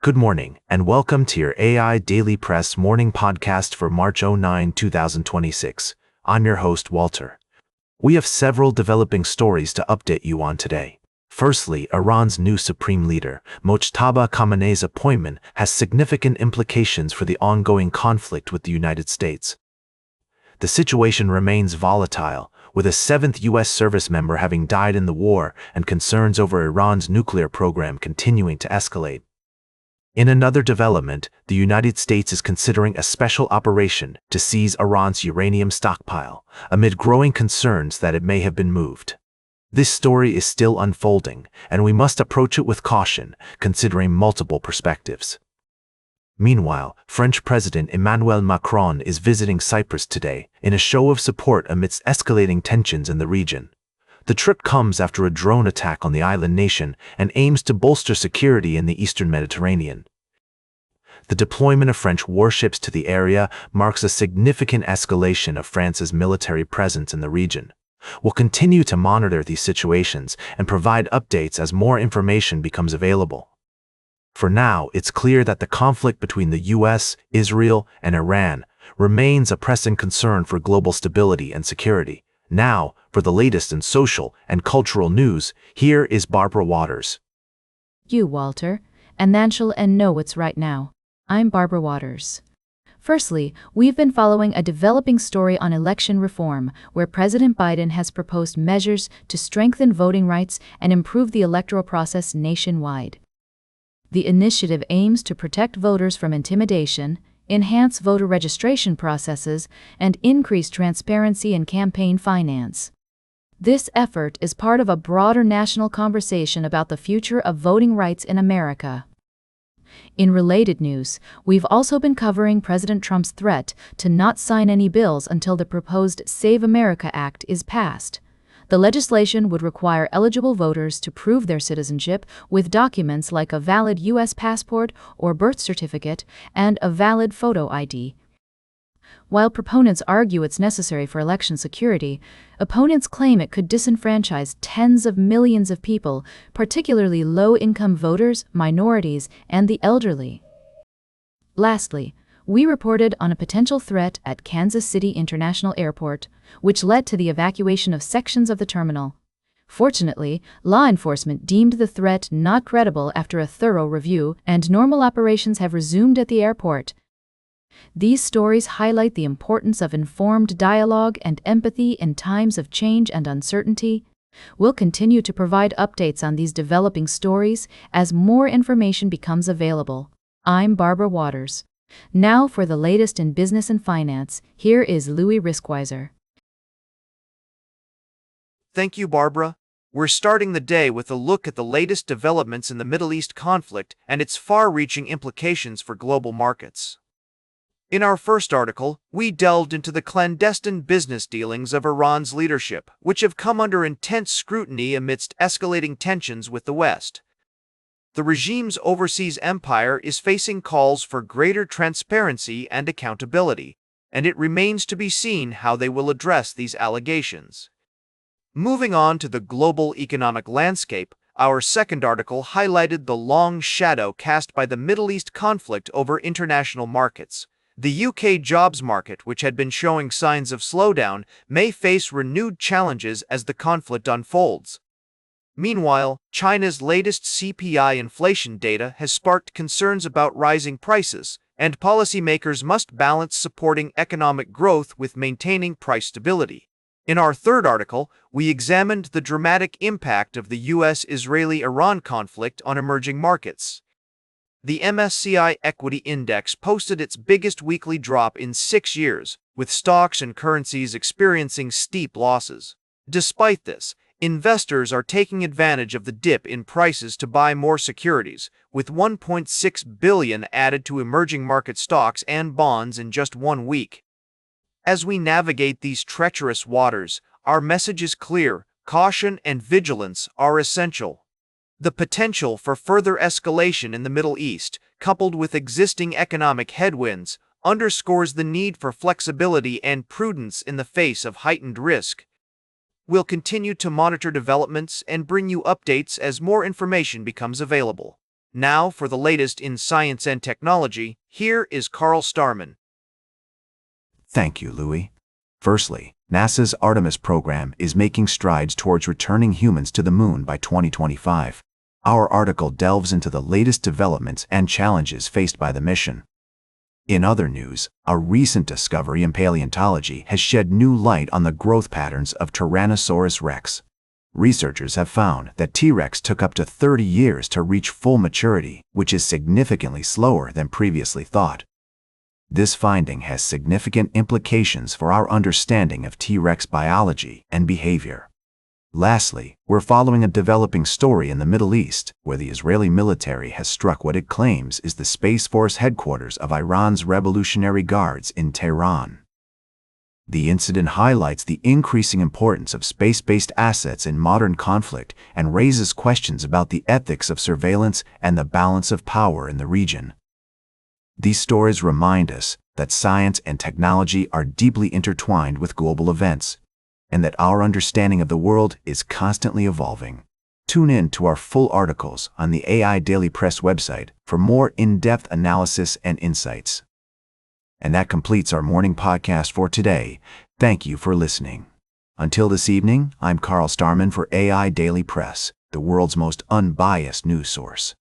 Good morning, and welcome to your AIDailyPress morning podcast for March 2026. I'm your host, Walter. We have several developing stories to update you on today. Firstly, Iran's new supreme leader, Mojtaba Khamenei's appointment has significant implications for the ongoing conflict with the United States. The situation remains volatile, with a seventh U.S. service member having died in the war and concerns over Iran's nuclear program continuing to escalate. In another development, the United States is considering a special operation to seize Iran's uranium stockpile, amid growing concerns that it may have been moved. This story is still unfolding, and we must approach it with caution, considering multiple perspectives. Meanwhile, French President Emmanuel Macron is visiting Cyprus today in a show of support amidst escalating tensions in the region. The trip comes after a drone attack on the island nation and aims to bolster security in the eastern Mediterranean. The deployment of French warships to the area marks a significant escalation of France's military presence in the region. We'll continue to monitor these situations and provide updates as more information becomes available. For now, it's clear that the conflict between the US, Israel, and Iran remains a pressing concern for global stability and security. Now, for the latest in social and cultural news, here is Barbara Waters. You, Walter, and shall know what's right now. I'm Barbara Waters. Firstly, we've been following a developing story on election reform, where President Biden has proposed measures to strengthen voting rights and improve the electoral process nationwide. The initiative aims to protect voters from intimidation, enhance voter registration processes, and increase transparency in campaign finance. This effort is part of a broader national conversation about the future of voting rights in America. In related news, we've also been covering President Trump's threat to not sign any bills until the proposed Save America Act is passed. The legislation would require eligible voters to prove their citizenship with documents like a valid U.S. passport or birth certificate and a valid photo ID. While proponents argue it's necessary for election security, opponents claim it could disenfranchise tens of millions of people, particularly low-income voters, minorities, and the elderly. Lastly, we reported on a potential threat at Kansas City International Airport, which led to the evacuation of sections of the terminal. Fortunately, law enforcement deemed the threat not credible after a thorough review, and normal operations have resumed at the airport. These stories highlight the importance of informed dialogue and empathy in times of change and uncertainty. We'll continue to provide updates on these developing stories as more information becomes available. I'm Barbara Waters. Now for the latest in business and finance, here is Louis Riskweiser. Thank you, Barbara. We're starting the day with a look at the latest developments in the Middle East conflict and its far-reaching implications for global markets. In our first article, we delved into the clandestine business dealings of Iran's leadership, which have come under intense scrutiny amidst escalating tensions with the West. The regime's overseas empire is facing calls for greater transparency and accountability, and it remains to be seen how they will address these allegations. Moving on to the global economic landscape, our second article highlighted the long shadow cast by the Middle East conflict over international markets. The UK jobs market, which had been showing signs of slowdown, may face renewed challenges as the conflict unfolds. Meanwhile, China's latest CPI inflation data has sparked concerns about rising prices, and policymakers must balance supporting economic growth with maintaining price stability. In our third article, we examined the dramatic impact of the US-Israeli-Iran conflict on emerging markets. The MSCI Equity Index posted its biggest weekly drop in 6 years, with stocks and currencies experiencing steep losses. Despite this, investors are taking advantage of the dip in prices to buy more securities, with $1.6 billion added to emerging market stocks and bonds in just 1 week. As we navigate these treacherous waters, our message is clear: caution and vigilance are essential. The potential for further escalation in the Middle East, coupled with existing economic headwinds, underscores the need for flexibility and prudence in the face of heightened risk. We'll continue to monitor developments and bring you updates as more information becomes available. Now for the latest in science and technology, here is Carl Starman. Thank you, Louis. Firstly, NASA's Artemis program is making strides towards returning humans to the moon by 2025. Our article delves into the latest developments and challenges faced by the mission. In other news, a recent discovery in paleontology has shed new light on the growth patterns of Tyrannosaurus rex. Researchers have found that T-Rex took up to 30 years to reach full maturity, which is significantly slower than previously thought. This finding has significant implications for our understanding of T-Rex biology and behavior. Lastly, we're following a developing story in the Middle East, where the Israeli military has struck what it claims is the Space Force headquarters of Iran's Revolutionary Guards in Tehran. The incident highlights the increasing importance of space-based assets in modern conflict and raises questions about the ethics of surveillance and the balance of power in the region. These stories remind us that science and technology are deeply intertwined with global events, and that our understanding of the world is constantly evolving. Tune in to our full articles on the AIDailyPress website for more in-depth analysis and insights. And that completes our morning podcast for today. Thank you for listening. Until this evening, I'm Carl Starman for AIDailyPress, the world's most unbiased news source.